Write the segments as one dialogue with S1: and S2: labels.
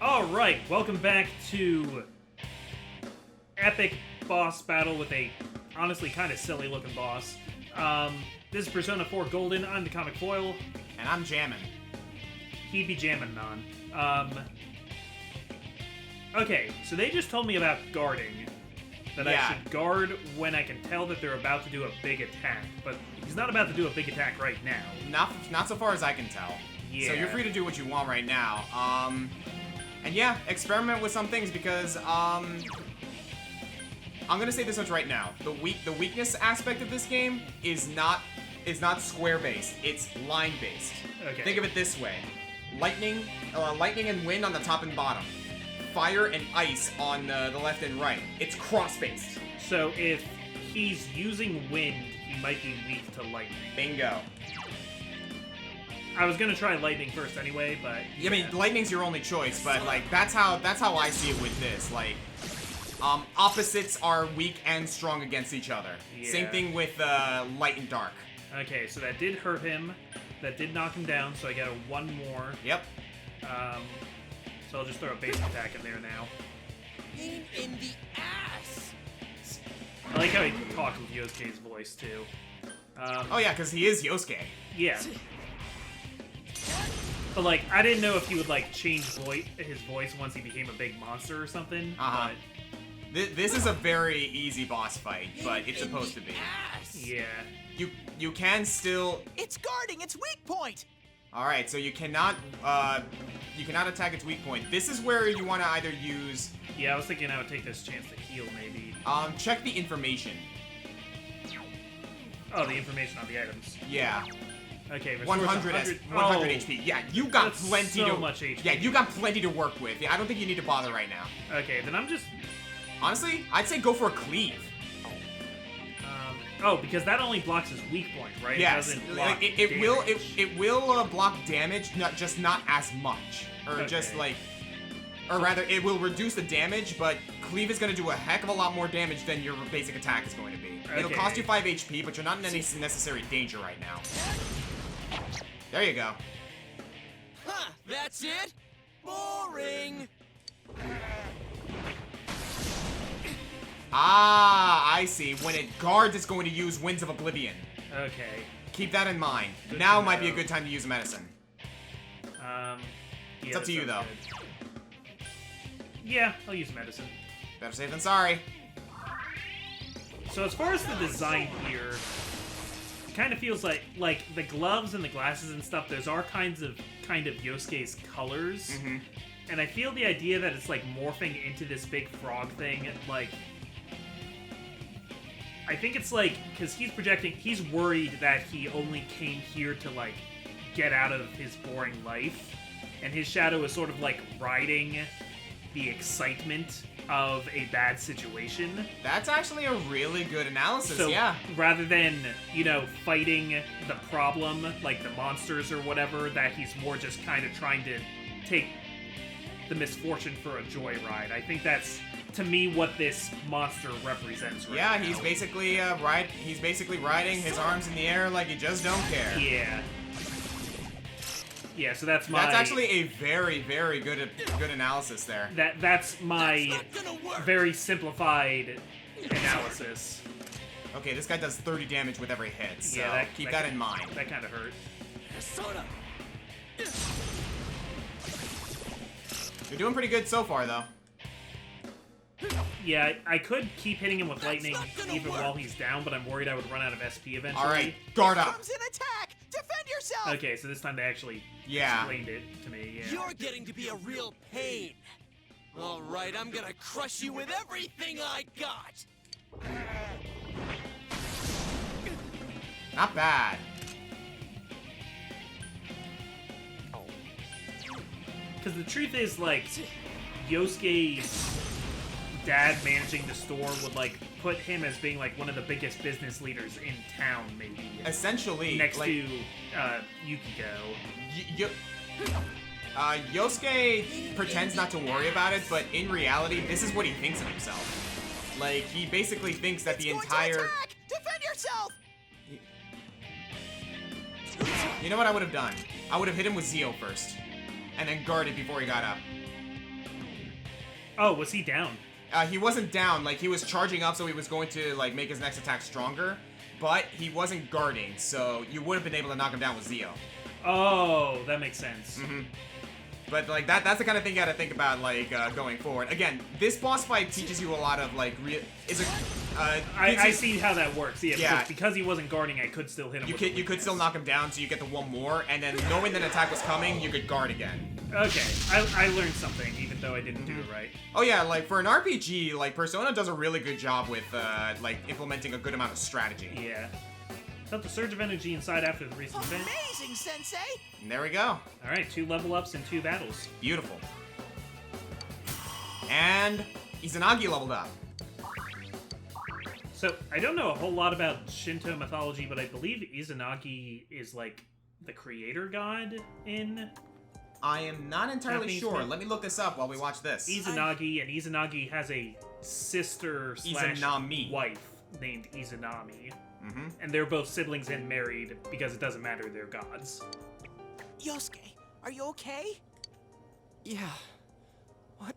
S1: Alright, welcome back to epic boss battle with a honestly kind of silly looking boss. This is Persona 4 Golden, I'm the Comic Foil.
S2: And I'm jamming.
S1: He be jamming on. Okay, so they just told me about guarding. That I should guard when I can tell that they're about to do a big attack. But he's not about to do a big attack right now.
S2: Not so far as I can tell.
S1: Yeah.
S2: So you're free to do what you want right now. And yeah, experiment with some things because, I'm gonna say this much right now. The weakness aspect of this game is not square-based. It's line-based.
S1: Okay.
S2: Think of it this way. Lightning and wind on the top and bottom. Fire and ice on the left and right. It's cross-based.
S1: So if he's using wind, he might be weak to lightning.
S2: Bingo.
S1: I was gonna try lightning first anyway, but
S2: I mean, lightning's your only choice, but like that's how I see it with this. Like, opposites are weak and strong against each other.
S1: Yeah.
S2: Same thing with light and dark.
S1: Okay, so that did hurt him. That did knock him down, so I got a one more.
S2: Yep.
S1: So I'll just throw a basic attack in there now.
S3: Pain in the ass.
S1: I like how he talks with Yosuke's voice too.
S2: Oh yeah, because he is Yosuke.
S1: Yeah. But like, I didn't know if he would like change his voice once he became a big monster or something.
S2: Uh-huh. This is a very easy boss fight, but it's supposed to be.
S1: But, yeah.
S2: You can still.
S3: It's guarding its weak point.
S2: All right, so you cannot attack its weak point. This is where you want to either use.
S1: Yeah, I was thinking I would take this chance to heal maybe.
S2: Check the information.
S1: Oh, the information on the items.
S2: Yeah.
S1: Okay,
S2: 100 HP. Yeah, you got
S1: that's
S2: plenty
S1: so
S2: to
S1: much HP.
S2: Yeah, you got plenty to work with. Yeah, I don't think you need to bother right now.
S1: Okay, then I'm just.
S2: Honestly, I'd say go for a cleave.
S1: Oh, because that only blocks his weak point, right?
S2: Yes,
S1: It doesn't block
S2: it will block damage, not as much, or just like, or rather, it will reduce the damage, but cleave is going to do a heck of a lot more damage than your basic attack is going to be.
S1: Okay.
S2: It'll cost you 5 HP, but you're not in any necessary danger right now. There you go.
S3: Huh, that's it? Boring.
S2: Ah, I see. When it guards, it's going to use Winds of Oblivion.
S1: Okay.
S2: Keep that in mind.
S1: Good
S2: Now
S1: to
S2: might be a
S1: know.
S2: good time to use medicine.
S1: Yeah,
S2: It's up to you,
S1: that
S2: though.
S1: sounds good. Yeah, I'll use medicine.
S2: Better safe than sorry.
S1: So as far as the design here, it kind of feels like the gloves and the glasses and stuff, those are kind of Yosuke's colors.
S2: Mm-hmm.
S1: And I feel the idea that it's like morphing into this big frog thing, like I think it's like, because he's worried that he only came here to like get out of his boring life, and his shadow is sort of like riding the excitement of a bad situation.
S2: That's actually a really good analysis,
S1: So
S2: yeah.
S1: rather than, fighting the problem, like the monsters or whatever, that he's more just kind of trying to take the misfortune for a joyride. I think that's, to me, what this monster represents right
S2: Yeah,
S1: now.
S2: he's basically riding his arms in the air like he just don't care.
S1: Yeah. Yeah, so that's my...
S2: That's actually a very, very good analysis there.
S1: That's my
S3: That's not gonna work.
S1: very simplified analysis.
S2: Okay, this guy does 30 damage with every hit, so
S1: Yeah,
S2: keep that in mind.
S1: That kind of hurt.
S3: Persona.
S2: You're doing pretty good so far, though.
S1: Yeah, I could keep hitting him with
S3: That's
S1: lightning
S3: not gonna
S1: even
S3: work.
S1: while he's down, but I'm worried I would run out of SP eventually.
S2: Alright, guard up.
S3: Comes in attack. Defend yourself.
S1: Okay, so this time they actually
S2: Yeah.
S1: explained it to me, yeah.
S3: You're getting to be a real pain. All right, I'm gonna crush you with everything I got.
S2: Not bad.
S1: Because the truth is, like, Yosuke's dad managing the store would, like, put him as being, like, one of the biggest business leaders in town, maybe.
S2: Essentially,
S1: Next
S2: like,
S1: to, Yukiko.
S2: Yosuke pretends not to worry about it, but in reality, this is what he thinks of himself. Like, he basically thinks that the
S3: It's going
S2: entire...
S3: to attack. Defend yourself.
S2: You know what I would have done? I would have hit him with Zeo first, and then guarded before he got up.
S1: Oh, was he down?
S2: He wasn't down. Like, he was charging up, so he was going to, like, make his next attack stronger. But he wasn't guarding, so you would have been able to knock him down with Zio.
S1: Oh, that makes sense.
S2: Mm-hmm. But, like, that's the kind of thing you gotta think about, like, going forward. Again, this boss fight teaches you a lot of, like,
S1: I see how that works. Yeah,
S2: Yeah.
S1: because he wasn't guarding, I could still hit him.
S2: You could still knock him down, so you get the one more, and then knowing that an attack was coming, you could guard again.
S1: Okay, I learned something, even though I didn't do it right.
S2: Oh yeah, like, for an RPG, like, Persona does a really good job with, like, implementing a good amount of strategy.
S1: Yeah. Felt the surge of energy inside after the recent event.
S3: Amazing, Sensei!
S2: And there we go.
S1: Alright, 2 level ups and 2 battles.
S2: Beautiful. And Izanagi leveled up.
S1: So, I don't know a whole lot about Shinto mythology, but I believe Izanagi is, like, the creator god in...
S2: I am not entirely
S1: Japanese
S2: sure.
S1: myth.
S2: Let me look this up while we watch this.
S1: Izanagi, and Izanagi has a sister slash
S2: Izanami.
S1: wife named Izanami.
S2: Mm-hmm.
S1: And they're both siblings and married because it doesn't matter, they're gods.
S3: Yosuke, are you okay?
S4: Yeah. What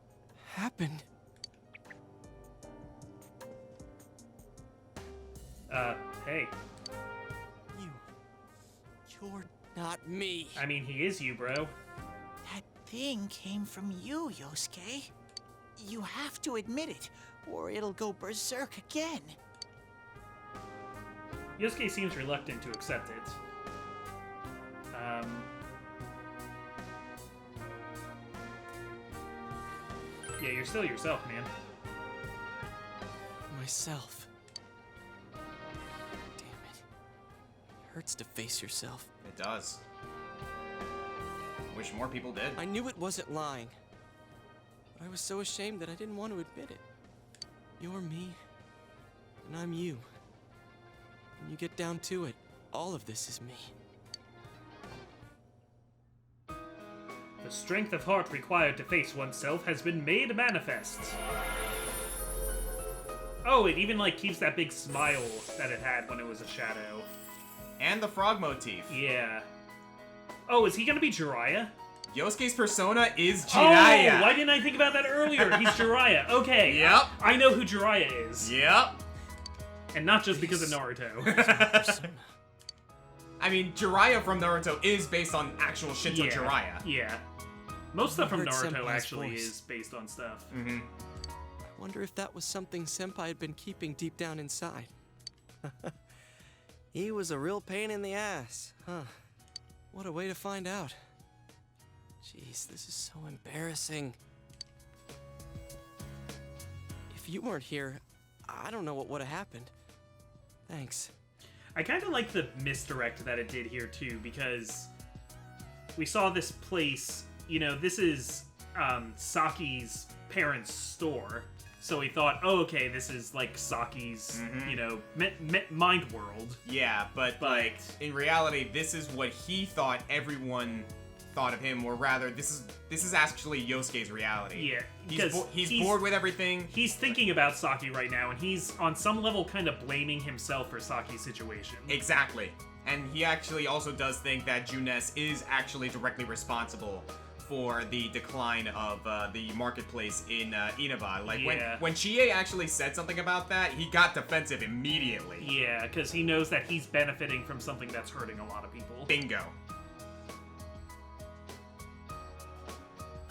S4: happened?
S1: Hey.
S3: You're not me.
S1: I mean, he is you, bro.
S3: That thing came from you, Yosuke. You have to admit it, or it'll go berserk again.
S1: Yosuke seems reluctant to accept it. Yeah, you're still yourself, man.
S4: Myself. Damn it. It hurts to face yourself.
S2: It does. Wish more people did.
S4: I knew it wasn't lying. But I was so ashamed that I didn't want to admit it. You're me, and I'm you. When you get down to it, all of this is me.
S1: The strength of heart required to face oneself has been made manifest. Oh, it even, like, keeps that big smile that it had when it was a shadow.
S2: And the frog motif.
S1: Yeah. Oh, is he gonna be Jiraiya?
S2: Yosuke's persona is Jiraiya.
S1: Oh, why didn't I think about that earlier? He's Jiraiya. Okay.
S2: Yep.
S1: I know who Jiraiya is.
S2: Yep.
S1: And not just because of Naruto.
S2: I mean, Jiraiya from Naruto is based on actual Shinto Jiraiya.
S1: Yeah. Most stuff from
S4: heard
S1: Naruto
S4: Senpai's
S1: actually
S4: voice.
S1: is based on stuff.
S2: Mm-hmm.
S4: I wonder if that was something Senpai had been keeping deep down inside. He was a real pain in the ass, huh? What a way to find out. Jeez, this is so embarrassing. If you weren't here, I don't know what would have happened. Thanks.
S1: I kind of like the misdirect that it did here too, because we saw this place, you know, this is Saki's parents' store. So we thought, oh, okay, this is like Saki's, you know, mind world.
S2: Yeah, but like in reality, this is what he thought everyone thought of him, or rather, this is actually Yosuke's reality.
S1: Yeah,
S2: he's bored with everything.
S1: He's thinking about Saki right now, and he's on some level kind of blaming himself for Saki's situation.
S2: Exactly, and he actually also does think that Junes is actually directly responsible for the decline of the marketplace in Inaba. Like, when Chie actually said something about that, he got defensive immediately.
S1: Yeah, because he knows that he's benefiting from something that's hurting a lot of people.
S2: Bingo.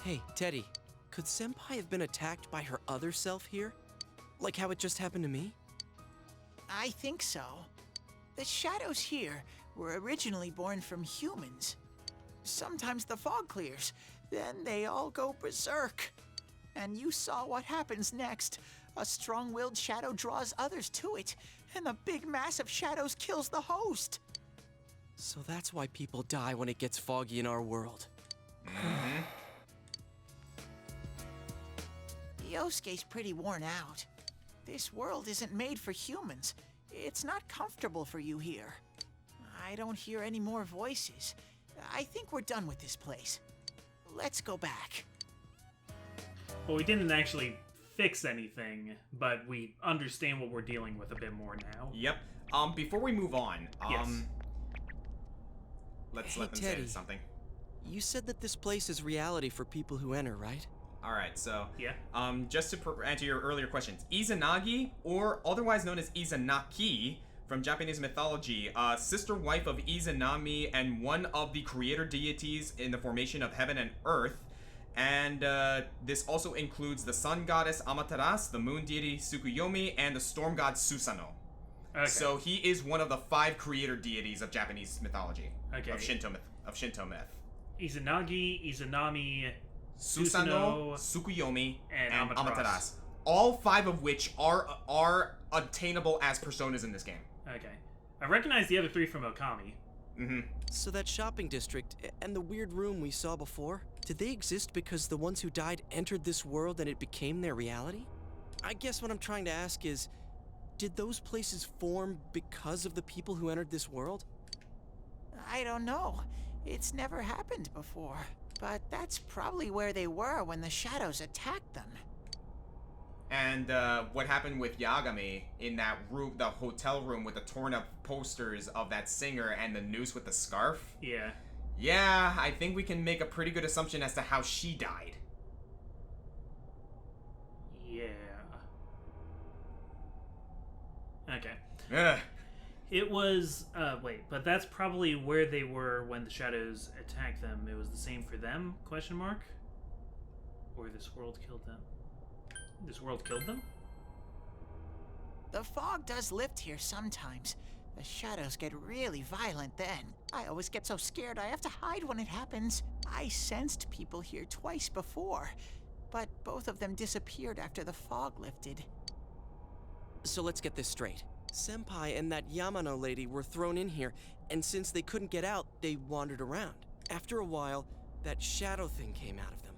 S4: Hey, Teddy, could Senpai have been attacked by her other self here? Like how it just happened to me?
S3: I think so. The shadows here were originally born from humans. Sometimes the fog clears, then they all go berserk. And you saw what happens next. A strong-willed shadow draws others to it, and the big mass of shadows kills the host.
S4: So that's why people die when it gets foggy in our world.
S3: Yosuke's pretty worn out. This world isn't made for humans. It's not comfortable for you here. I don't hear any more voices. I think we're done with this place. Let's go back.
S1: Well, we didn't actually fix anything, but we understand what we're dealing with a bit more now.
S2: Yep. Before we move on,
S1: Yes.
S2: let's
S4: Hey,
S2: let them
S4: Teddy.
S2: say something.
S4: You said that this place is reality for people who enter, right?
S2: All right, so
S1: Yeah.
S2: just to answer your earlier questions, Izanagi, or otherwise known as Izanaki from Japanese mythology, sister wife of Izanami and one of the creator deities in the formation of heaven and earth. And this also includes the sun goddess Amaterasu, the moon deity Tsukuyomi, and the storm god Susanoo.
S1: Okay.
S2: So he is one of the 5 creator deities of Japanese mythology.
S1: Okay.
S2: Of Shinto myth.
S1: Izanagi, Izanami,
S2: Susanoo, Tsukuyomi,
S1: and
S2: and
S1: Amaterasu.
S2: Amaterasu. All 5 of which are attainable as personas in this game.
S1: Okay. I recognize the other 3 from Okami.
S2: Mm-hmm.
S4: So that shopping district and the weird room we saw before, did they exist because the ones who died entered this world and it became their reality? I guess what I'm trying to ask is, did those places form because of the people who entered this world?
S3: I don't know. It's never happened before. But that's probably where they were when the shadows attacked them.
S2: And what happened with Yagami in that room, the hotel room with the torn up posters of that singer and the noose with the scarf?
S1: Yeah.
S2: Yeah, I think we can make a pretty good assumption as to how she died.
S1: Yeah. Okay.
S2: Ugh.
S1: It was, wait, but that's probably where they were when the shadows attacked them. It was the same for them, question mark? Or this world killed them? This world killed them?
S3: The fog does lift here sometimes. The shadows get really violent then. I always get so scared I have to hide when it happens. I sensed people here twice before, but both of them disappeared after the fog lifted.
S4: So let's get this straight. Senpai and that Yamano lady were thrown in here, and since they couldn't get out, they wandered around. After a while, that shadow thing came out of them.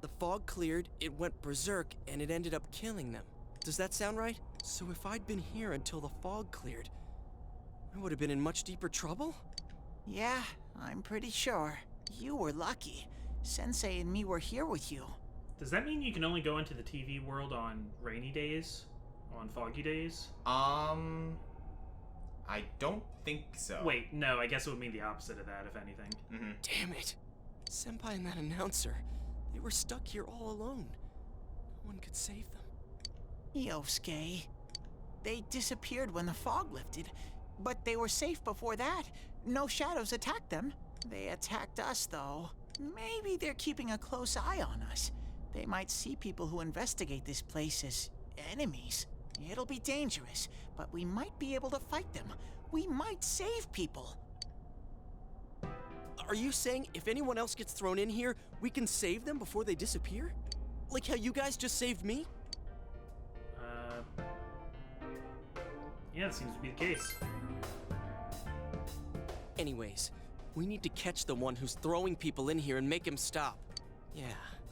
S4: The fog cleared, it went berserk, and it ended up killing them. Does that sound right? So if I'd been here until the fog cleared, I would have been in much deeper trouble?
S3: Yeah, I'm pretty sure. You were lucky. Sensei and me were here with you.
S1: Does that mean you can only go into the TV world on rainy days? On foggy days?
S2: I don't think so.
S1: Wait, no, I guess it would mean the opposite of that, if anything.
S2: Mm-hmm.
S4: Damn it. Senpai and that announcer, they were stuck here all alone. No one could save them.
S3: Yosuke. They disappeared when the fog lifted, but they were safe before that. No shadows attacked them. They attacked us, though. Maybe they're keeping a close eye on us. They might see people who investigate this place as enemies. It'll be dangerous, but we might be able to fight them. We might save people.
S4: Are you saying if anyone else gets thrown in here, we can save them before they disappear? Like how you guys just saved me?
S1: Yeah, that seems to be the case.
S4: Anyways, we need to catch the one who's throwing people in here and make him stop. Yeah,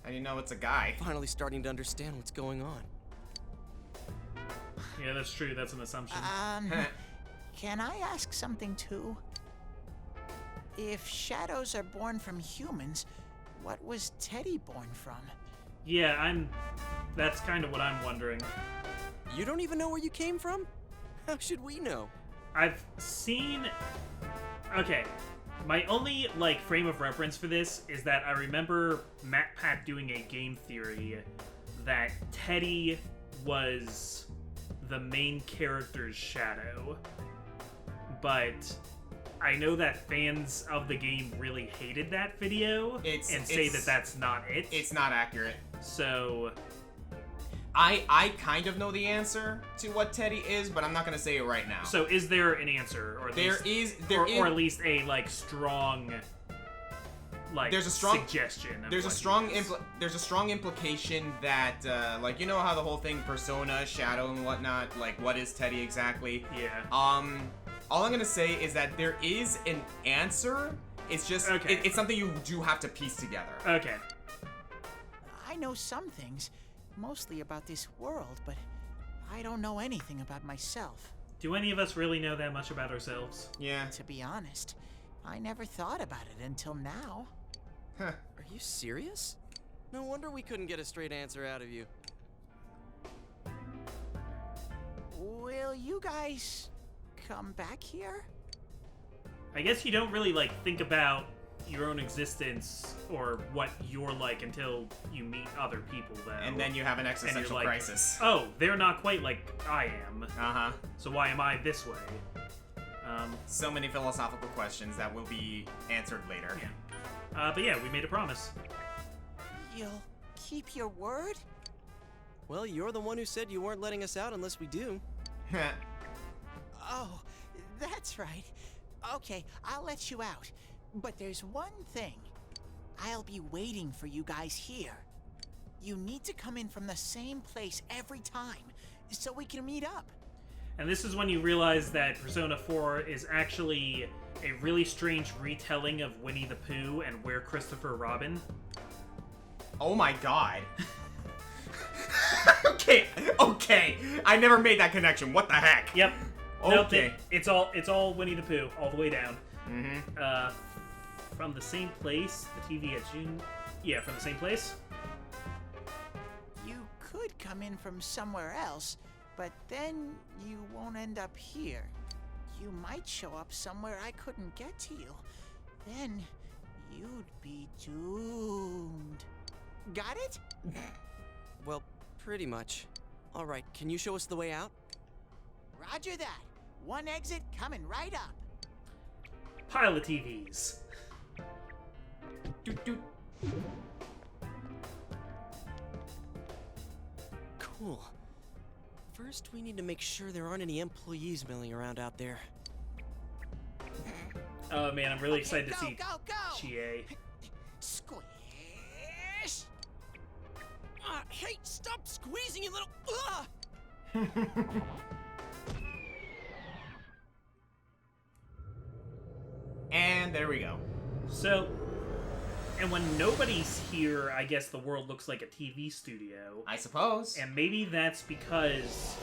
S2: How do you know it's a guy?
S4: finally starting to understand what's going on.
S1: Yeah, that's true, that's an assumption.
S3: Can I ask something too? If shadows are born from humans, what was Teddy born from?
S1: Yeah, that's kind of what I'm wondering.
S4: You don't even know where you came from? How should we know?
S1: I've seen... Okay, my only, frame of reference for this is that I remember MatPat doing a game theory that Teddy was the main character's shadow. But I know that fans of the game really hated that video say that that's not it.
S2: It's not accurate.
S1: So...
S2: I kind of know the answer to what Teddy is, but I'm not gonna say it right now.
S1: So is there an answer, or at or at least a strong,
S2: there's a strong
S1: suggestion? Of
S2: there's a strong implication that you know how the whole thing persona, shadow, and whatnot. What is Teddy exactly?
S1: Yeah.
S2: All I'm gonna say is that there is an answer. It's just it's something you do have to piece together.
S1: Okay.
S3: I know some things. Mostly about this world, but I don't know anything about myself.
S1: Do any of us really know that much about ourselves?
S2: Yeah.
S3: To be honest, I never thought about it until now.
S2: Huh.
S4: Are you serious? No wonder we couldn't get a straight answer out of you.
S3: Will you guys come back here?
S1: I guess you don't really think about your own existence or what you're like until you meet other people, though.
S2: And then you have an
S1: And you're
S2: existential
S1: like,
S2: crisis.
S1: oh, they're not quite like I am,
S2: Uh-huh.
S1: so why am I this way?
S2: So many philosophical questions that will be answered later.
S1: Yeah. But yeah, we made a promise.
S3: You'll keep your word?
S4: Well, you're the one who said you weren't letting us out unless we do.
S3: Oh, that's right. Okay, I'll let you out. But there's one thing. I'll be waiting for you guys here. You need to come in from the same place every time, so we can meet up.
S1: And this is when you realize that Persona 4 is actually a really strange retelling of Winnie the Pooh and Where Christopher Robin.
S2: Oh my god. Okay. I never made that connection. What the heck?
S1: Yep.
S2: Okay.
S1: No, it's all Winnie the Pooh, all the way down.
S2: Mm-hmm.
S1: From the same place, the TV at June. Yeah, from the same place.
S3: You could come in from somewhere else, but then you won't end up here. You might show up somewhere I couldn't get to you. Then you'd be doomed. Got it?
S4: Well, pretty much. All right, can you show us the way out?
S3: Roger that. One exit coming right up.
S1: Pile of TVs.
S2: Doot, doot.
S4: Cool. First, we need to make sure there aren't any employees milling around out there.
S1: Oh man, I'm really excited to see
S3: Go!
S1: Chie.
S3: Squish!
S4: Hey, stop squeezing, you little...
S2: And there we go.
S1: So, and when nobody's here, I guess the world looks like a TV studio.
S2: I suppose.
S1: And maybe that's because...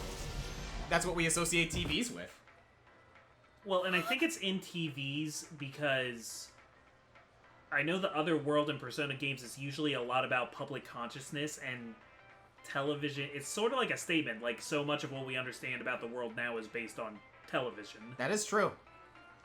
S2: That's what we associate TVs with.
S1: Well, and I think it's in TVs because I know the other world in Persona games is usually a lot about public consciousness and television. It's sort of like a statement, like so much of what we understand about the world now is based on television.
S2: That is true.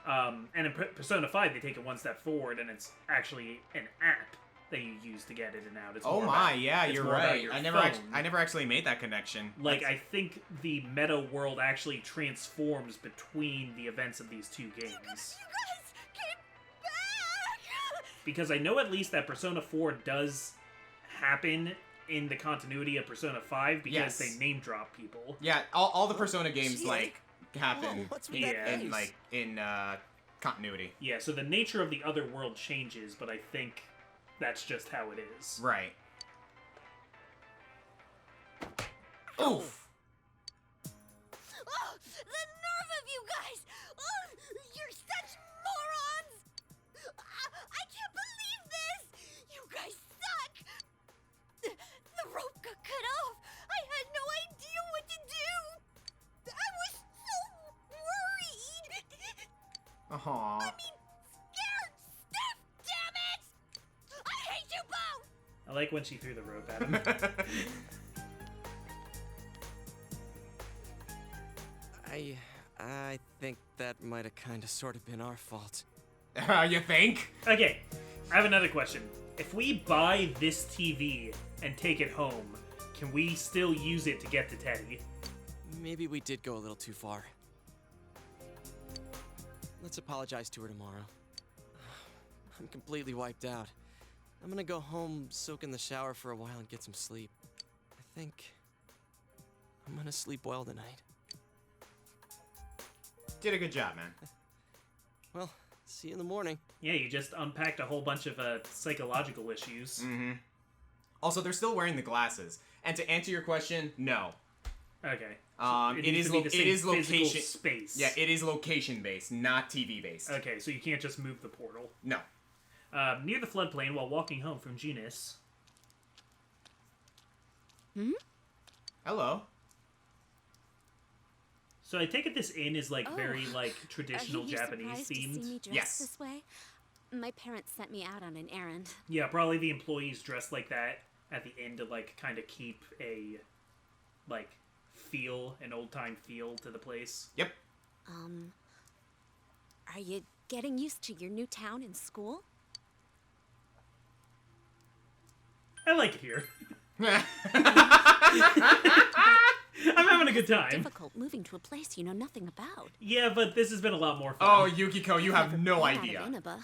S1: And in Persona 5, they take it one step forward, and it's actually an app that you use to get in and out. It's
S2: Oh
S1: more
S2: my,
S1: about-
S2: yeah,
S1: it's
S2: you're
S1: more about
S2: right.
S1: your
S2: I never
S1: phone.
S2: actually made that connection.
S1: Like, I think the meta world actually transforms between the events of these two games.
S5: You guys came back!
S1: Because I know at least that Persona 4 does happen in the continuity of Persona 5 because
S2: Yes.
S1: they name drop people.
S2: Yeah, all the Persona games,
S3: Gee,
S2: like, happen
S4: Whoa, what's with
S1: Yeah.
S4: that
S2: in,
S4: face?
S2: continuity.
S1: Yeah, so the nature of the other world changes, but I think that's just how it is.
S2: Right. Oof!
S5: Oh, the nerve of you guys! Oh, you're such morons! I can't believe this! You guys suck! The rope got cut off! I had no idea what to do! I was so worried!
S2: Aww.
S5: I mean, scared stiff, damn it! I hate you both!
S1: I like when she threw the rope at him.
S4: I think that might have kind of sort of been our fault.
S2: You think?
S1: Okay, I have another question. If we buy this TV and take it home, can we still use it to get to Teddy?
S4: Maybe we did go a little too far. Let's apologize to her tomorrow. I'm completely wiped out. I'm gonna go home, soak in the shower for a while, and get some sleep. I think I'm gonna sleep well tonight.
S2: Did a good job, man.
S4: Well, see you in the morning.
S1: Yeah, you just unpacked a whole bunch of psychological issues.
S2: Mm-hmm. Also, they're still wearing the glasses. And to answer your question, no.
S1: Okay.
S2: It
S1: needs
S2: is
S1: to be the same physical
S2: location
S1: space.
S2: Yeah, it is location based, not TV based.
S1: Okay, so you can't just move the portal.
S2: No.
S1: Near the floodplain, while walking home from Genus.
S2: Hello.
S1: So I take it this inn is like
S5: Oh.
S1: very like traditional
S5: Are you
S1: Japanese
S5: surprised to see
S1: themed.
S5: me dressed
S2: Yes.
S5: this way? My parents sent me out on an errand.
S1: Yeah, probably the employees dressed like that at the end to like kind of keep a like an old time feel to the place.
S2: Yep.
S5: Are you getting used to your new town and school?
S1: I like it here.
S2: Yeah.
S1: I'm having a good time.
S5: Difficult moving to a place you know nothing about.
S1: Yeah, but this has been a lot more fun.
S2: Oh, Yukiko, you have
S5: Never
S2: no
S5: been out of
S2: idea.
S5: Inaba,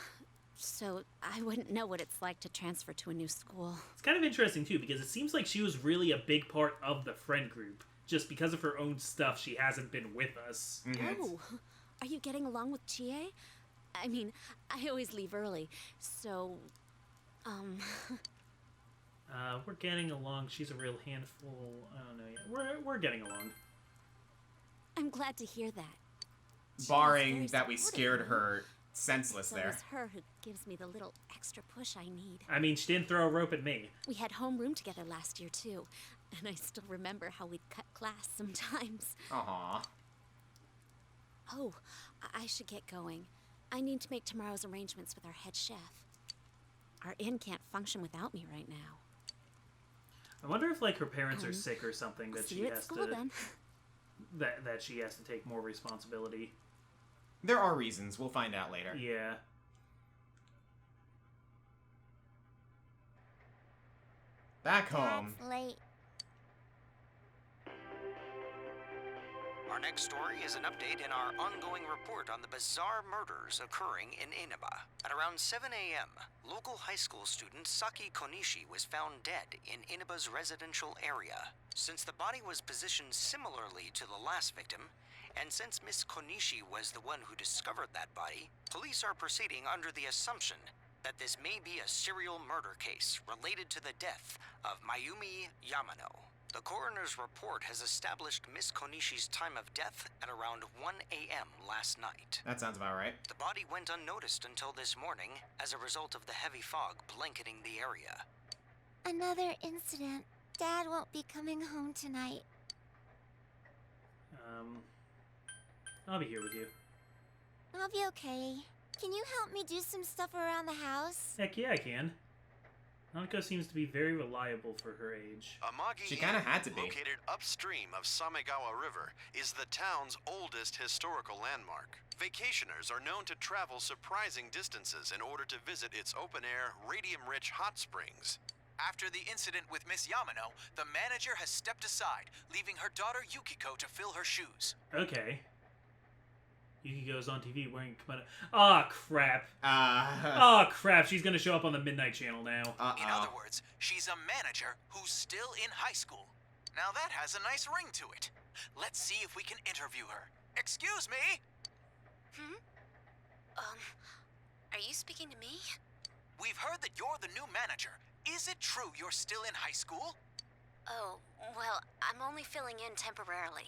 S5: so I wouldn't know what it's like to transfer to a new school.
S1: It's kind of interesting, too, because it seems like she was really a big part of the friend group. Just because of her own stuff, she hasn't been with us.
S5: Oh, are you getting along with Chie? I mean, I always leave early, so,
S1: We're getting along. She's a real handful. I don't know yet. We're getting along.
S5: I'm glad to hear that. Chie's
S2: Barring
S5: very
S2: that we
S5: supportive,
S2: scared
S5: you know?
S2: her senseless
S5: So
S2: there.
S5: it's her who gives me the little extra push I need.
S1: I mean, she didn't throw a rope at me.
S5: We had homeroom together last year, too, and I still remember how we'd cut class sometimes.
S2: Aw.
S5: Oh, I should get going. I need to make tomorrow's arrangements with our head chef. Our inn can't function without me right now.
S1: I wonder if, like, her parents are sick or something that
S5: See
S1: she
S5: you at
S1: has
S5: school
S1: to...
S5: then.
S1: That she has to take more responsibility.
S2: There are reasons. We'll find out later.
S1: Yeah.
S2: Back home.
S5: That's late.
S6: Our next story is an update in our ongoing report on the bizarre murders occurring in Inaba. At around 7 a.m., local high school student Saki Konishi was found dead in Inaba's residential area. Since the body was positioned similarly to the last victim, and since Miss Konishi was the one who discovered that body, police are proceeding under the assumption that this may be a serial murder case related to the death of Mayumi Yamano. The coroner's report has established Miss Konishi's time of death at around 1 a.m. last night.
S2: That sounds about right.
S6: The body went unnoticed until this morning as a result of the heavy fog blanketing the area.
S5: Another incident. Dad won't be coming home tonight.
S1: I'll be here with you.
S5: I'll be okay. Can you help me do some stuff around the house?
S1: Heck yeah, I can. Nanako seems to be very reliable for her age.
S7: Amagi
S2: She kinda
S7: Inn,
S2: had to be.
S7: located upstream of Samegawa River, is the town's oldest historical landmark. Vacationers are known to travel surprising distances in order to visit its open-air, radium-rich hot springs.
S8: After the incident with Miss Yamano, the manager has stepped aside, leaving her daughter Yukiko to fill her shoes.
S1: Okay. Yukiko's on TV wearing kimono. Ah, crap.
S2: Uh-oh.
S1: Oh, crap. She's gonna show up on the Midnight Channel now.
S8: In other words, she's a manager who's still in high school. Now that has a nice ring to it. Let's see if we can interview her. Excuse me?
S5: Are you speaking to me?
S8: We've heard that you're the new manager. Is it true you're still in high school?
S5: Oh, well, I'm only filling in temporarily.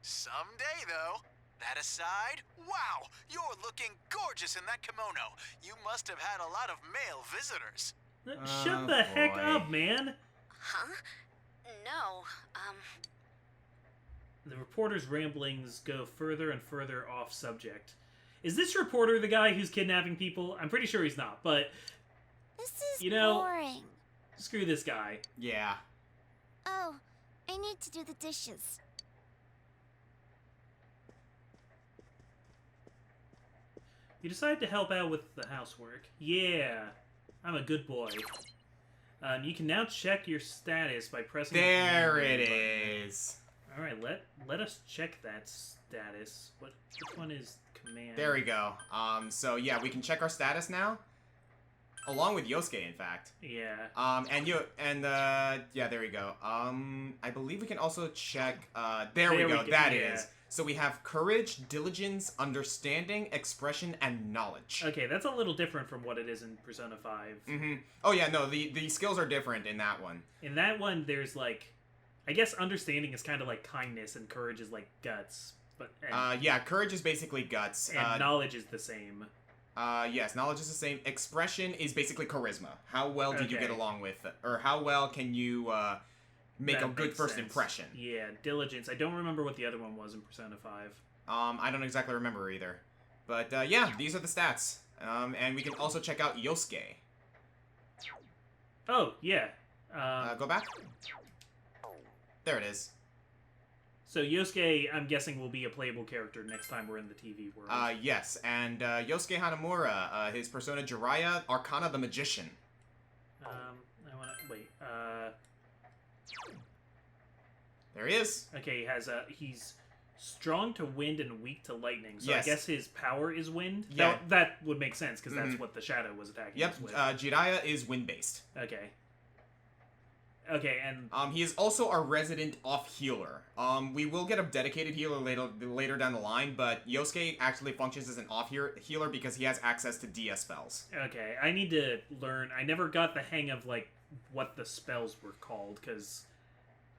S8: Someday, though. That aside, wow, you're looking gorgeous in that kimono. You must have had a lot of male visitors.
S1: Shut the heck
S2: boy.
S1: up, man.
S5: Huh? No,
S1: The reporter's ramblings go further and further off subject. Is this reporter the guy who's kidnapping people? I'm pretty sure he's not, but
S5: this is
S1: You know-
S5: boring.
S1: screw this guy.
S2: Yeah.
S5: Oh, I need to do the dishes.
S1: You decide to help out with the housework. Yeah, I'm a good boy. You can now check your status by pressing the
S2: There
S1: command
S2: it
S1: button.
S2: is.
S1: All right, let us check that status. Which one is command?
S2: There we go. So yeah, we can check our status now. Along with Yosuke, in fact.
S1: Yeah.
S2: Yeah, there we go. I believe we can also check, there we go, that is.
S1: yeah.
S2: So we have courage, diligence, understanding, expression, and knowledge.
S1: Okay, that's a little different from what it is in Persona 5.
S2: Mm-hmm. Oh yeah, no, the skills are different in that one.
S1: In that one, there's like, I guess understanding is kind of like kindness, and courage is like guts. But
S2: Yeah, courage is basically guts.
S1: and knowledge is the same.
S2: Yes, knowledge is the same. Expression is basically charisma. How well did you
S1: Okay.
S2: get along with, or how well can you, make
S1: That
S2: a good
S1: makes
S2: first
S1: sense.
S2: impression?
S1: Yeah, diligence. I don't remember what the other one was in Persona 5.
S2: I don't exactly remember either. But, yeah, these are the stats. And we can also check out Yosuke.
S1: Oh, yeah.
S2: Go back. There it is.
S1: So Yosuke, I'm guessing, will be a playable character next time we're in the TV world.
S2: Yes, and, Yosuke Hanamura, his persona Jiraiya, Arcana the Magician.
S1: I wanna... Wait,
S2: There he is.
S1: Okay, he's strong to wind and weak to lightning. So
S2: Yes.
S1: I guess his power is wind.
S2: Yeah.
S1: That would make sense because that's what the shadow was attacking
S2: Yep.
S1: us with.
S2: Jiraiya is wind-based.
S1: Okay. Okay, and
S2: He is also our resident off healer. We will get a dedicated healer later down the line, but Yosuke actually functions as an off healer because he has access to DS spells.
S1: okay, I need to learn. I never got the hang of like what the spells were called because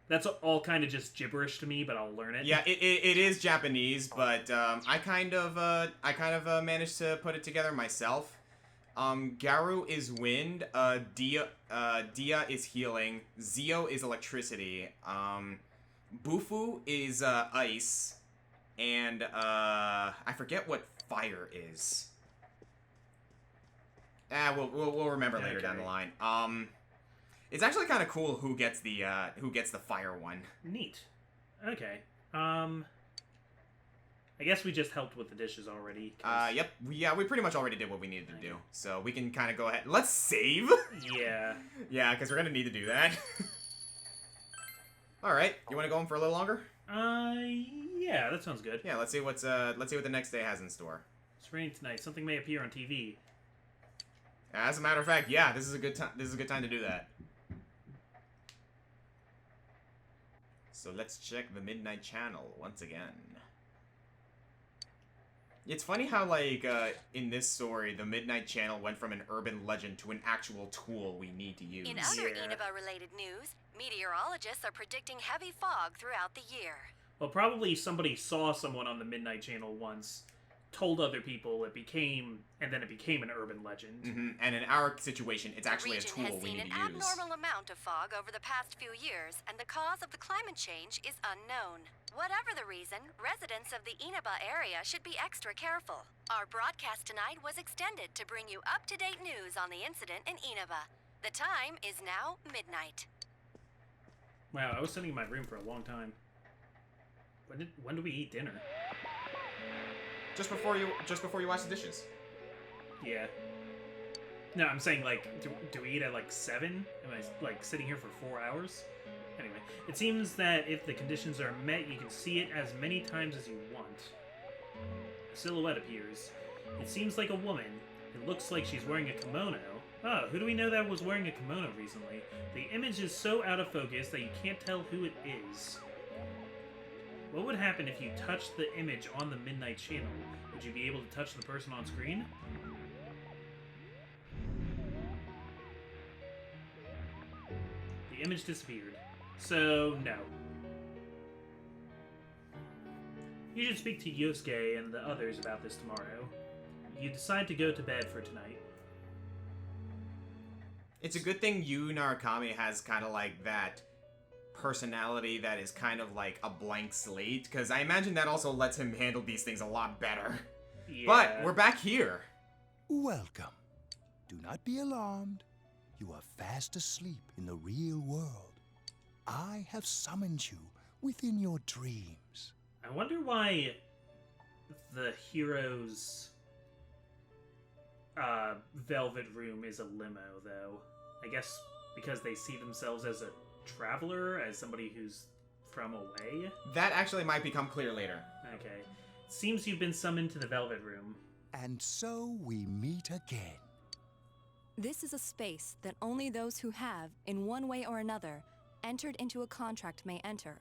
S1: that's all kind of just gibberish to me. But I'll learn it.
S2: Yeah, it is Japanese, but I kind of managed to put it together myself. Garu is wind, Dia is healing, Zio is electricity, Bufu is ice, and I forget what fire is. We'll remember later down the line. It's actually kind of cool who gets the fire one.
S1: Neat. Okay. I guess we just helped with the dishes already.
S2: Yep. We pretty much already did what we needed to do. So we can kind of go ahead. Let's save!
S1: Yeah.
S2: Yeah, because we're going to need to do that. Alright, you want to go in for a little longer?
S1: Yeah, that sounds good.
S2: Yeah, let's see what the next day has in store.
S1: It's raining tonight. Something may appear on TV.
S2: As a matter of fact, yeah, this is a good time to do that. So let's check the Midnight Channel once again. It's funny how, like, in this story, the Midnight Channel went from an urban legend to an actual tool we need to use.
S5: In other Inaba-related news, meteorologists are predicting heavy fog throughout the year.
S1: Well, probably somebody saw someone on the Midnight Channel once, told other people, and then it became an urban legend.
S2: And in our situation, it's actually a
S5: The
S2: tool
S5: region has
S2: we
S5: seen
S2: need
S5: an
S2: to use.
S5: abnormal amount of fog over the past few years, and the cause of the climate change is unknown. Whatever the reason, residents of the Inaba area should be extra careful. Our broadcast tonight was extended to bring you up-to-date news on the incident in Inaba. The time is now midnight.
S1: Wow, I was sitting in my room for a long time. When do we eat dinner?
S2: Just before you wash the dishes.
S1: Yeah. No, I'm saying, like, do we eat at, like, 7? Am I, like, sitting here for 4 hours? Anyway, it seems that if the conditions are met, you can see it as many times as you want. A silhouette appears. It seems like a woman. It looks like she's wearing a kimono. Oh, who do we know that was wearing a kimono recently? The image is so out of focus that you can't tell who it is. What would happen if you touched the image on the Midnight Channel? Would you be able to touch the person on screen? The image disappeared. So, no. You should speak to Yosuke and the others about this tomorrow. You decide to go to bed for tonight.
S2: It's a good thing Yu Narukami has kind of like that personality that is kind of like a blank slate, because I imagine that also lets him handle these things a lot better.
S1: Yeah.
S2: But we're back here.
S9: Welcome. Do not be alarmed. You are fast asleep in the real world. I have summoned you within your dreams.
S1: I wonder why the hero's velvet room is a limo, though. I guess because they see themselves as a traveler, as somebody who's from away?
S2: That actually might become clear later.
S1: Okay. Seems you've been summoned to the velvet room.
S9: And so we meet again.
S10: This is a space that only those who have, in one way or another, entered into a contract may enter.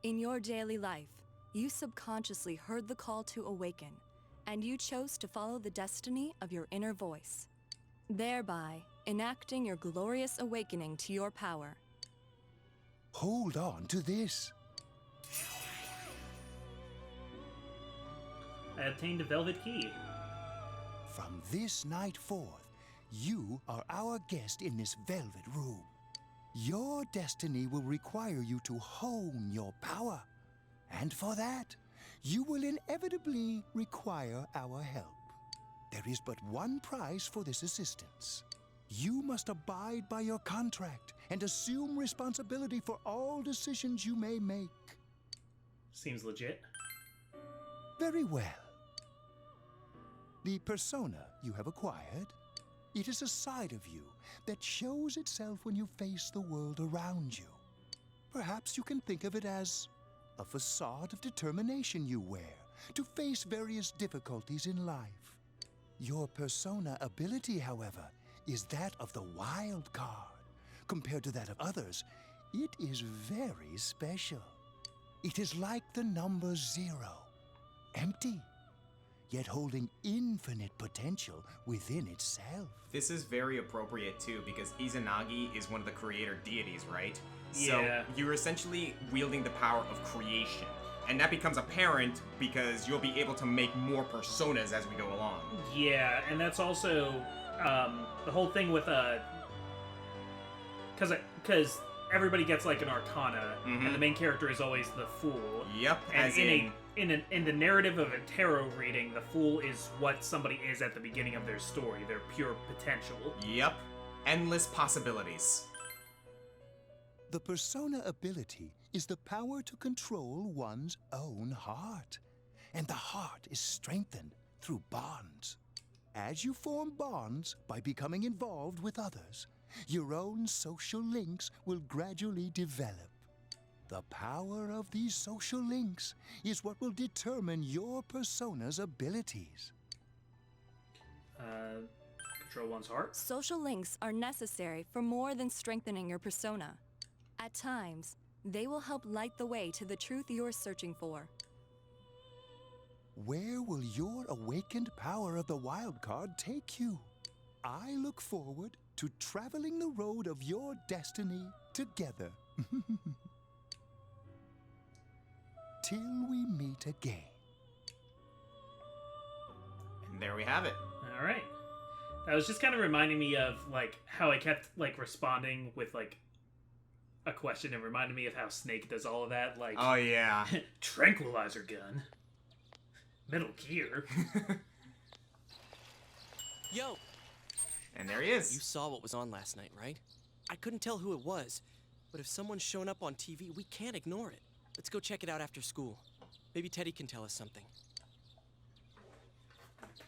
S10: In your daily life, you subconsciously heard the call to awaken, and you chose to follow the destiny of your inner voice, thereby enacting your glorious awakening to your power.
S9: Hold on to this.
S1: I obtained a velvet key.
S9: From this night forth, you are our guest in this velvet room. Your destiny will require you to hone your power. And for that, you will inevitably require our help. There is but one price for this assistance. You must abide by your contract and assume responsibility for all decisions you may make.
S1: Seems legit.
S9: Very well. The persona you have acquired, it is a side of you that shows itself when you face the world around you. Perhaps you can think of it as a facade of determination you wear to face various difficulties in life. Your persona ability, however, is that of the wild card. Compared to that of others, it is very special. It is like the number 0, empty, yet holding infinite potential within itself.
S2: This is very appropriate too, because Izanagi is one of the creator deities, right?
S1: Yeah.
S2: So you're essentially wielding the power of creation. And that becomes apparent because you'll be able to make more personas as we go along.
S1: Yeah, and that's also the whole thing with because everybody gets like an arcana, and the main character is always the fool.
S2: Yep.
S1: And
S2: As
S1: in the narrative of a tarot reading, the fool is what somebody is at the beginning of their story, their pure potential.
S2: Yep. Endless possibilities.
S9: The persona ability is the power to control one's own heart. And the heart is strengthened through bonds. As you form bonds by becoming involved with others, your own social links will gradually develop. The power of these social links is what will determine your persona's abilities.
S1: Control one's heart?
S10: Social links are necessary for more than strengthening your persona. At times, they will help light the way to the truth you're searching for.
S9: Where will your awakened power of the wild card take you? I look forward to traveling the road of your destiny together. Till we meet again.
S2: And there we have it.
S1: All right. That was just kind of reminding me of like how I kept like responding with like a question. It reminded me of how Snake does all of that. Like,
S2: Oh yeah.
S1: tranquilizer gun, Metal Gear.
S4: Yo,
S2: And there he is.
S4: you saw what was on last night, right? I couldn't tell who it was, but if someone's shown up on TV, we can't ignore it. Let's go check it out after school. Maybe Teddy can tell us something.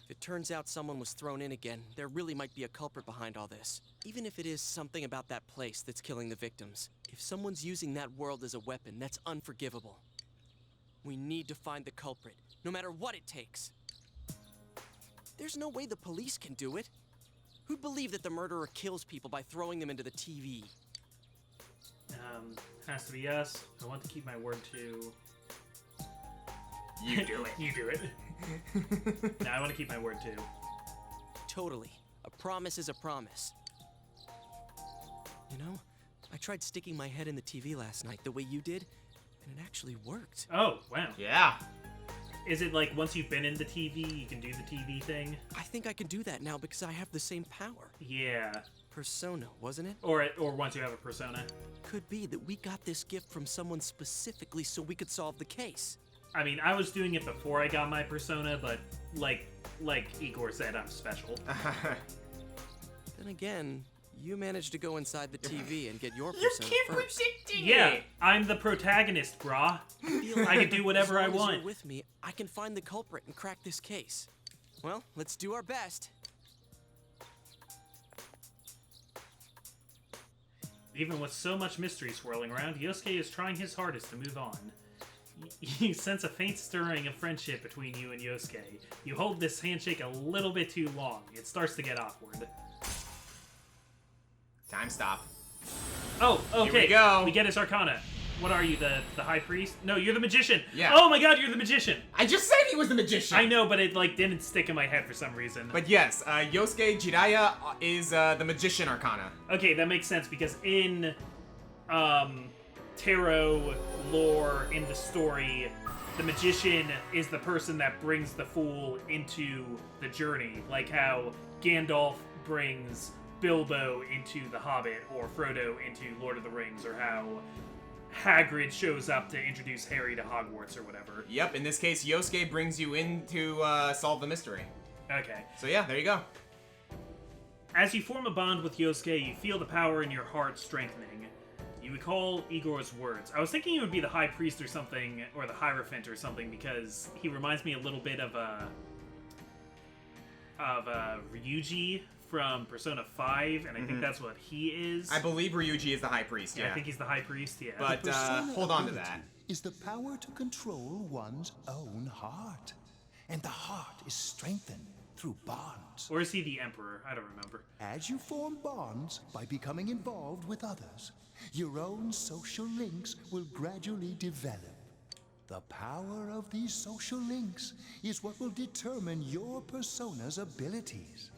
S4: If it turns out someone was thrown in again, there really might be a culprit behind all this. Even if it is something about that place that's killing the victims. If someone's using that world as a weapon, that's unforgivable. We need to find the culprit, no matter what it takes. There's no way the police can do it. Who'd believe that the murderer kills people by throwing them into the TV?
S1: Has to be us. I want to keep my word too.
S2: You do it.
S1: You do it. No, I want to keep my word too.
S4: Totally. A promise is a promise. You know, I tried sticking my head in the TV last night the way you did, and it actually worked.
S1: Oh, wow.
S2: Yeah.
S1: Is it like once you've been in the TV, you can do the TV thing?
S4: I think I can do that now because I have the same power.
S1: Yeah.
S4: Persona, wasn't it?
S1: Or once you have a persona.
S4: Could be that we got this gift from someone specifically so we could solve the case.
S1: I mean, I was doing it before I got my persona, but like Igor said, I'm special.
S4: Then again, you managed to go inside the TV and get your persona first.
S2: predicting
S1: Yeah, I'm the protagonist, brah. I can do whatever I
S4: As long as
S1: want.
S4: you're with me, I can find the culprit and crack this case. Well, let's do our best.
S1: Even with so much mystery swirling around, Yosuke is trying his hardest to move on. You sense a faint stirring of friendship between you and Yosuke. You hold this handshake a little bit too long. It starts to get awkward.
S2: Time stop.
S1: Oh, okay.
S2: Here we go.
S1: We get his arcana. What are you, the high priest? No, you're the magician.
S2: Yeah.
S1: Oh my god, you're the magician.
S2: I just said he was the magician.
S1: I know, but it like didn't stick in my head for some reason.
S2: But yes, Yosuke Jiraiya is the magician arcana.
S1: Okay, that makes sense because in tarot lore, in the story, the magician is the person that brings the fool into the journey, like how Gandalf brings Bilbo into The Hobbit or Frodo into Lord of the Rings, or how Hagrid shows up to introduce Harry to Hogwarts or whatever.
S2: Yep, in this case, Yosuke brings you in to solve the mystery.
S1: Okay.
S2: So yeah, there you go.
S1: As you form a bond with Yosuke, you feel the power in your heart strengthening. You recall Igor's words. I was thinking it would be the High Priest or something, or the Hierophant or something, because he reminds me a little bit of Ryuji from Persona 5, and I think that's what he is.
S2: I believe Ryuji is the high priest, yeah.
S1: I think he's the high priest, yeah.
S2: But,
S9: Persona
S2: hold on to
S9: ability
S2: that.
S9: is the power to control one's own heart. And the heart is strengthened through bonds.
S1: Or is he the Emperor? I don't remember.
S9: As you form bonds by becoming involved with others, your own social links will gradually develop. The power of these social links is what will determine your persona's abilities.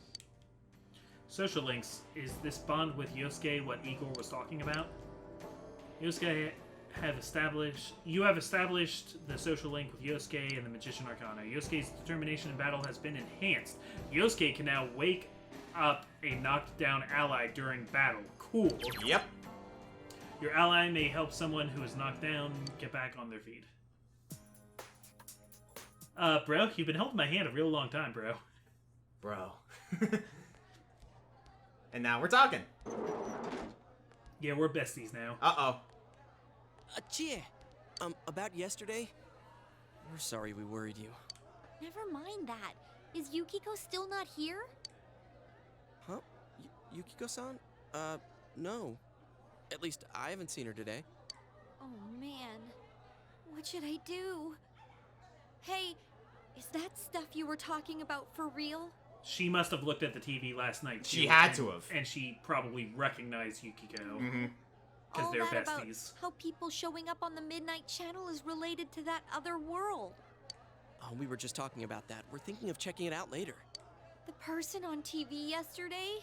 S1: Social links. Is this bond with Yosuke what Igor was talking about? Yosuke you have established the social link with Yosuke and the Magician Arcana. Yosuke's determination in battle has been enhanced. Yosuke can now wake up a knocked down ally during battle. Cool.
S2: Yep.
S1: Your ally may help someone who is knocked down get back on their feet. Bro, you've been holding my hand a real long time, bro.
S2: Bro. And now we're talking.
S1: Yeah, we're besties now.
S2: Uh-oh.
S4: Chie, about yesterday? We're sorry we worried you.
S5: Never mind that. Is Yukiko still not here?
S4: Huh? Yukiko-san? No. At least I haven't seen her today.
S5: Oh man. What should I do? Hey, is that stuff you were talking about for real?
S1: She must have looked at the TV last night, too.
S2: She had to have.
S1: And she probably recognized Yukiko.
S2: Mm-hmm.
S1: Because they're
S5: that
S1: besties.
S5: About how people showing up on the Midnight Channel is related to that other world.
S4: Oh, we were just talking about that. We're thinking of checking it out later.
S5: The person on TV yesterday?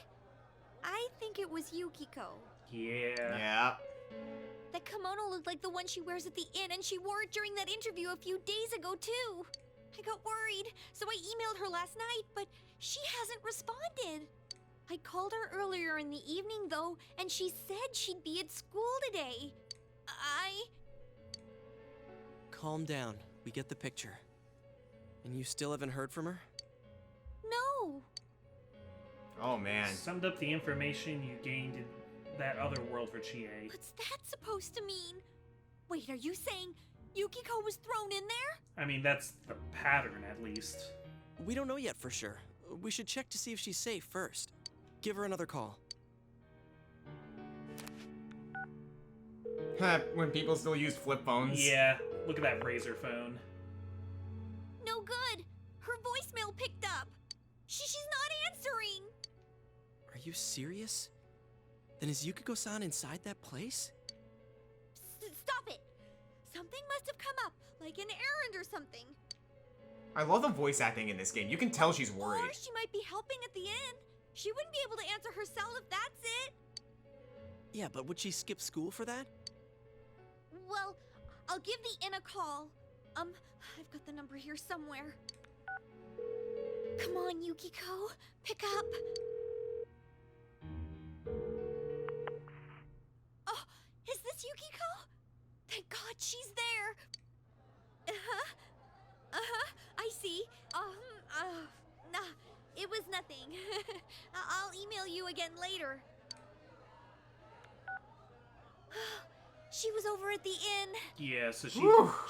S5: I think it was Yukiko.
S1: Yeah.
S2: Yeah.
S5: That kimono looked like the one she wears at the inn, and she wore it during that interview a few days ago, too. I got worried, so I emailed her last night, but she hasn't responded. I called her earlier in the evening, though, and she said she'd be at school today.
S4: Calm down. We get the picture. And you still haven't heard from her?
S5: No.
S2: Oh, man.
S1: Summed up the information you gained in that other world for Chie.
S5: What's that supposed to mean? Wait, are you saying Yukiko was thrown in there?
S1: I mean, that's the pattern, at least.
S4: We don't know yet for sure. We should check to see if she's safe first. Give her another call.
S2: When people still use flip phones.
S1: Yeah, look at that razor phone.
S5: No good. Her voicemail picked up. She's not answering.
S4: Are you serious? Then is Yukiko-san inside that place?
S5: Stop it. Something must have come up, like an errand or something.
S2: I love the voice acting in this game. You can tell she's worried.
S5: Or she might be helping at the inn. She wouldn't be able to answer herself if that's it.
S4: Yeah, but would she skip school for that?
S5: Well, I'll give the inn a call. I've got the number here somewhere. Come on, Yukiko. Pick up. Oh, is this Yukiko? Thank God she's there. I see. Nah, it was nothing. I'll email you again later. She was over at the inn.
S1: Yeah, so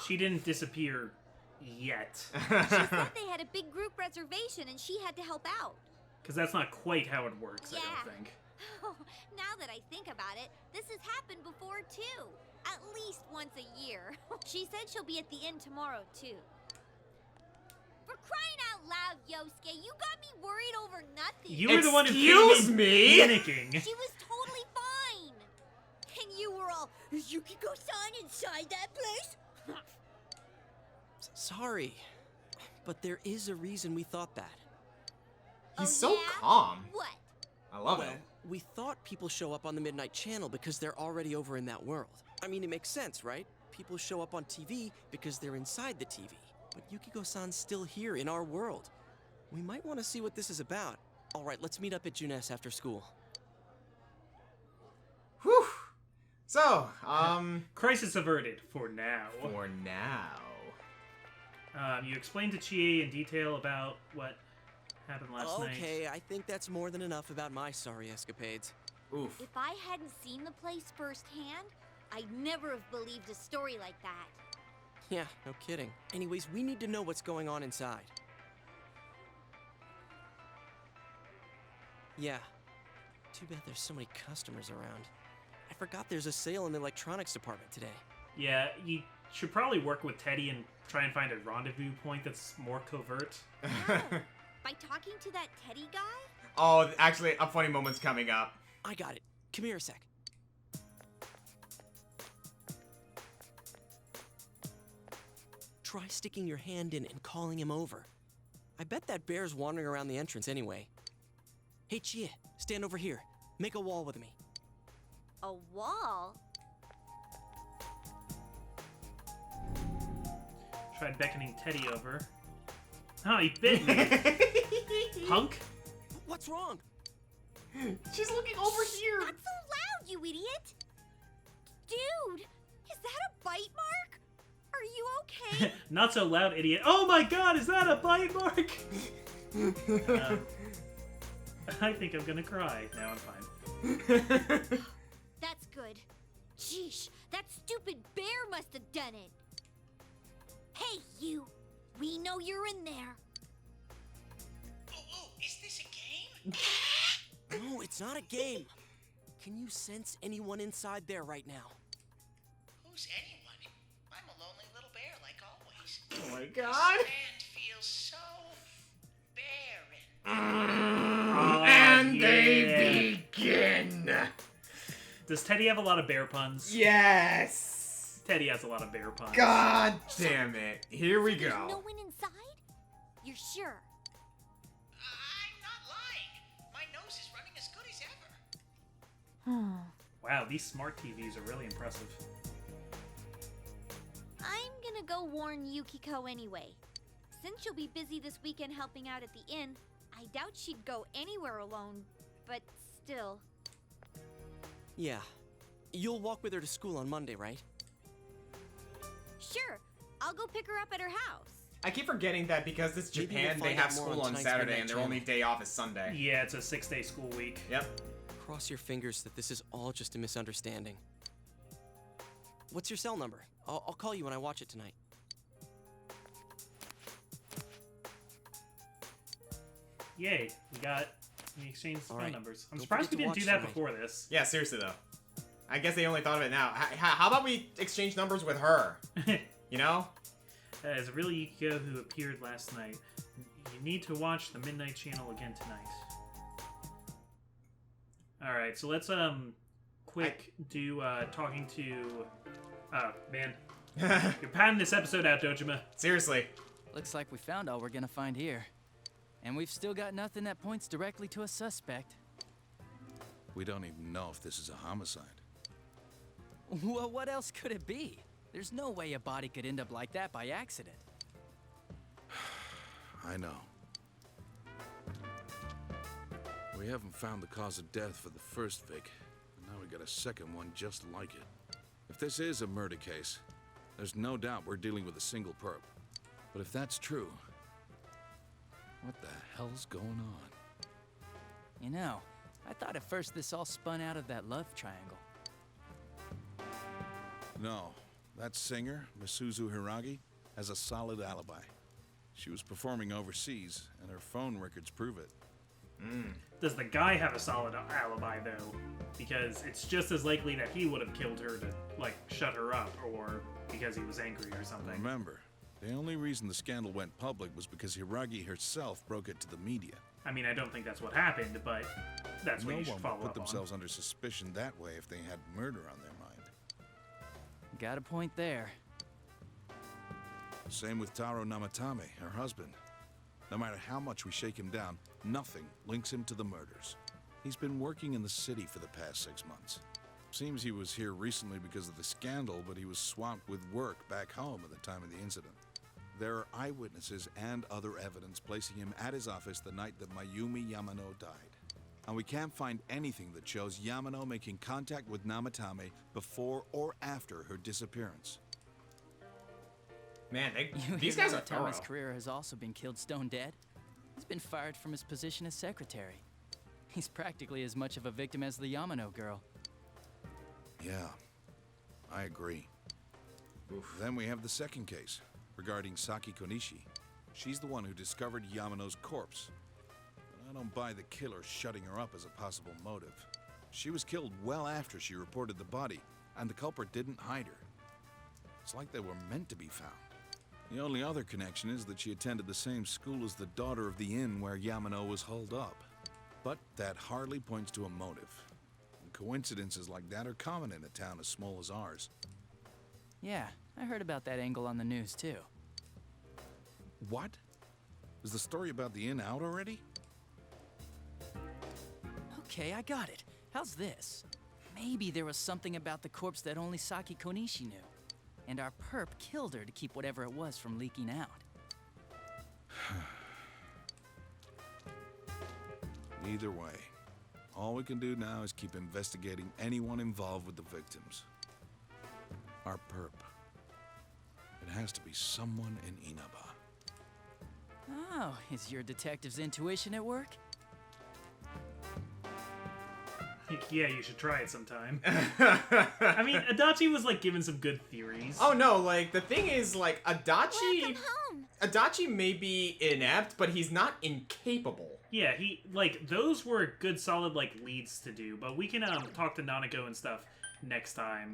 S1: she didn't disappear yet.
S5: She said they had a big group reservation and she had to help out.
S1: Because that's not quite how it works,
S5: Yeah.
S1: I don't think.
S5: Oh, now that I think about it, this has happened before too. At least once a year. She said she'll be at the inn tomorrow too. For crying out loud, Yosuke, you got me worried over nothing.
S1: You were the one who
S2: Excuse
S1: came in
S2: me?
S1: panicking.
S5: She was totally fine. And you were all, is Yukiko-san inside that place?
S4: Sorry. But there is a reason we thought that.
S2: He's
S5: Oh,
S2: so
S5: yeah?
S2: calm.
S5: What?
S2: I love
S4: Well,
S2: it.
S4: we thought people show up on the Midnight Channel because they're already over in that world. I mean, it makes sense, right? People show up on TV because they're inside the TV. But Yukiko-san's still here in our world. We might want to see what this is about. All right, let's meet up at Junes after school.
S2: Whew. So,
S1: Crisis averted for now.
S2: for now.
S1: You explained to Chie in detail about what happened last night.
S4: Okay, I think that's more than enough about my sorry escapades.
S2: Oof.
S5: If I hadn't seen the place firsthand, I'd never have believed a story like that.
S4: Yeah, no kidding. Anyways, we need to know what's going on inside. Yeah. Too bad there's so many customers around. I forgot there's a sale in the electronics department today.
S1: Yeah, you should probably work with Teddy and try and find a rendezvous point that's more covert.
S5: How? By talking to that Teddy guy?
S2: Oh, actually, a funny moment's coming up.
S4: I got it. Come here a sec. Try sticking your hand in and calling him over. I bet that bear's wandering around the entrance anyway. Hey, Chia, stand over here. Make a wall with me.
S5: A wall?
S1: Tried beckoning Teddy over. Oh, he bit me. Punk?
S4: What's wrong?
S2: She's looking over here.
S5: Not so loud, you idiot! Dude, is that a bite mark? Are you okay?
S1: Not so loud, idiot. Oh my god, is that a bite mark? I think I'm gonna cry. Now I'm fine.
S5: That's good. Sheesh, that stupid bear must have done it. Hey, you. We know you're in there.
S8: Oh, is this a game?
S4: No, it's not a game. Can you sense anyone inside there right now?
S8: Who's anyone? I'm a lonely little bear, like always.
S2: Oh my god.
S8: This land feels so barren.
S2: And
S1: yeah.
S2: they begin.
S1: Does Teddy have a lot of bear puns?
S2: Yes.
S1: Teddy has a lot of bear puns.
S2: God damn it. Here we
S5: There's
S2: go.
S5: no one inside? You're sure?
S8: I'm not lying. My nose is running as good as ever.
S1: Wow, these smart TVs are really impressive.
S5: I'm gonna go warn Yukiko anyway. Since she'll be busy this weekend helping out at the inn, I doubt she'd go anywhere alone, but still.
S4: Yeah. You'll walk with her to school on Monday, right?
S5: Sure, I'll go pick her up at her house.
S2: I keep forgetting that because it's
S4: Maybe we'll
S2: Japan, they
S4: find
S2: have
S4: out more
S2: school
S4: on
S2: on
S4: tonight's
S2: Saturday
S4: Midnight
S2: and their
S4: Channel.
S2: only day off is Sunday.
S1: Yeah, it's a 6-day school week.
S2: Yep.
S4: Cross your fingers that this is all just a misunderstanding. What's your cell number? I'll call you when I watch it tonight.
S1: Yay, we exchanged
S4: All
S1: phone
S4: right,
S1: numbers. I'm
S4: don't
S1: surprised we
S4: forget
S1: didn't
S4: to
S1: do that
S4: watch
S1: before this.
S2: Yeah, seriously though. I guess they only thought of it now. How about we exchange numbers with her? You know?
S1: As a real Yukiko who appeared last night, you need to watch the Midnight Channel again tonight. Alright, so let's do talking to man. You're patting this episode out, Dojima.
S2: Seriously.
S11: Looks like we found all we're gonna find here. And we've still got nothing that points directly to a suspect.
S12: We don't even know if this is a homicide.
S11: Well, what else could it be? There's no way a body could end up like that by accident.
S12: I know. We haven't found the cause of death for the first Vic, and now we got a second one just like it. If this is a murder case, there's no doubt we're dealing with a single perp. But if that's true, what the hell's going on?
S11: You know, I thought at first this all spun out of that love triangle.
S12: No, that singer, Misuzu Hiragi, has a solid alibi. She was performing overseas, and her phone records prove it.
S1: Does the guy have a solid alibi, though? Because it's just as likely that he would have killed her to, like, shut her up, or because he was angry or something.
S12: Remember, the only reason the scandal went public was because Hiragi herself broke it to the media.
S1: I mean, I don't think that's what happened, but that's what
S12: No
S1: you should
S12: one
S1: follow
S12: would put
S1: up
S12: themselves
S1: on.
S12: under suspicion that way if they had murder on their mind.
S11: Got a point there.
S12: Same with Taro Namatame, her husband. No matter how much we shake him down, nothing links him to the murders. He's been working in the city for the past 6 months. Seems he was here recently because of the scandal, but he was swamped with work back home at the time of the incident. There are eyewitnesses and other evidence placing him at his office the night that Mayumi Yamano died. And we can't find anything that shows Yamano making contact with Namatame before or after her disappearance.
S2: Man,
S11: You
S2: these
S11: hear
S2: guys are
S11: that
S2: thorough.
S11: Tommy's career has also been killed stone dead? He's been fired from his position as secretary. He's practically as much of a victim as the Yamano girl.
S12: Yeah, I agree. Then we have the second case, regarding Saki Konishi. She's the one who discovered Yamano's corpse. I don't buy the killer shutting her up as a possible motive. She was killed well after she reported the body, and the culprit didn't hide her. It's like they were meant to be found. The only other connection is that she attended the same school as the daughter of the inn where Yamano was holed up. But that hardly points to a motive. And coincidences like that are common in a town as small as ours.
S11: Yeah, I heard about that angle on the news, too.
S12: What? Is the story about the inn out already?
S11: Okay, I got it. How's this? Maybe there was something about the corpse that only Saki Konishi knew. And our perp killed her to keep whatever it was from leaking out.
S12: Either way, all we can do now is keep investigating anyone involved with the victims. Our perp. It has to be someone in Inaba.
S11: Oh, is your detective's intuition at work?
S1: Yeah, you should try it sometime. I mean, Adachi was like giving some good theories.
S2: Oh no, like the thing is, like Adachi.
S5: Welcome home.
S2: Adachi may be inept, but he's not incapable.
S1: Yeah, he like those were good, solid like leads to do. But we can talk to Nanako and stuff next time.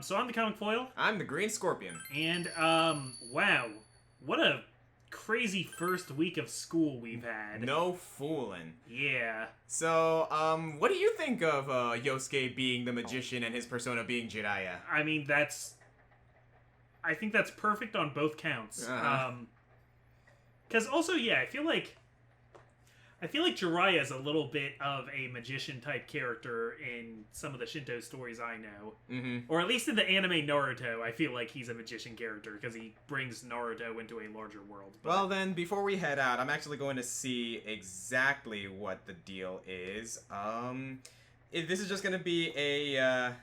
S1: So I'm the Comic Foil,
S2: I'm the Green Scorpion.
S1: and wow, what a crazy first week of school we've had.
S2: No fooling.
S1: Yeah.
S2: So, what do you think of Yosuke being the magician and his persona being Jiraiya?
S1: I mean, I think that's perfect on both counts. Because also, yeah, I feel like Jiraiya is a little bit of a magician-type character in some of the Shinto stories I know.
S2: Mm-hmm.
S1: Or at least in the anime Naruto, I feel like he's a magician character, because he brings Naruto into a larger world. But...
S2: Well then, before we head out, I'm actually going to see exactly what the deal is. This is just gonna be a,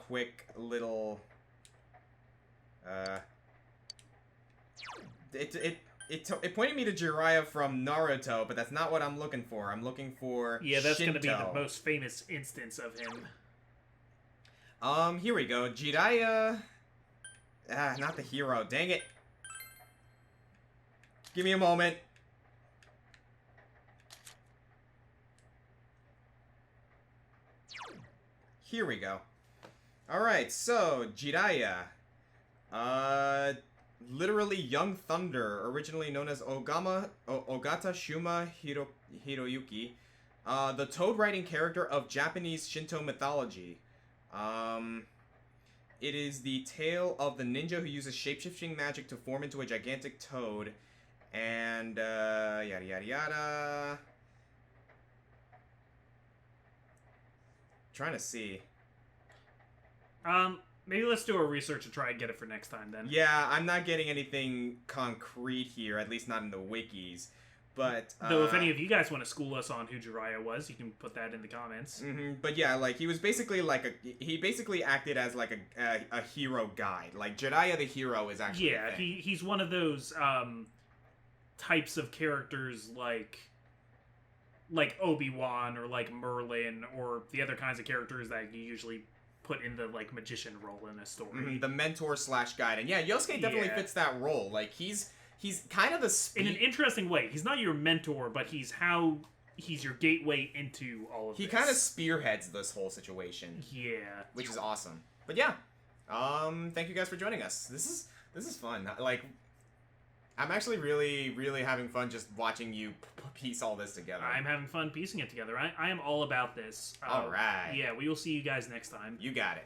S2: quick little, It pointed me to Jiraiya from Naruto, but that's not what I'm looking for. I'm looking for
S1: yeah, that's
S2: Shinto.
S1: going to be the most famous instance of him.
S2: Here we go. Jiraiya... not the hero. Dang it. Give me a moment. Here we go. Alright, so, Jiraiya. Literally Young Thunder, originally known as Ogata Shuma Hiroyuki, the toad-riding character of Japanese Shinto mythology. It is the tale of the ninja who uses shape-shifting magic to form into a gigantic toad, and yada yada yada. Trying to see.
S1: Maybe let's do a research to try and get it for next time, then.
S2: Yeah, I'm not getting anything concrete here, at least not in the wikis. But
S1: though, if any of you guys want to school us on who Jiraiya was, you can put that in the comments.
S2: Mm-hmm, but yeah, like he was basically like he basically acted as like a hero guide. Like Jiraiya the hero is actually
S1: yeah. He's one of those types of characters like Obi-Wan or like Merlin or the other kinds of characters that you usually put in the like magician role in a story.
S2: Mm-hmm, the mentor / guide, and yeah, Yosuke definitely fits that role. Like he's kind of the
S1: in an interesting way. He's not your mentor, but he's your gateway into all of this.
S2: He kind of spearheads this whole situation.
S1: Yeah,
S2: which is awesome. But yeah, thank you guys for joining us. This is fun. Like, I'm actually really, really having fun just watching you piece all this together.
S1: I'm having fun piecing it together. I am all about this.
S2: All right.
S1: Yeah, we will see you guys next time.
S2: You got it.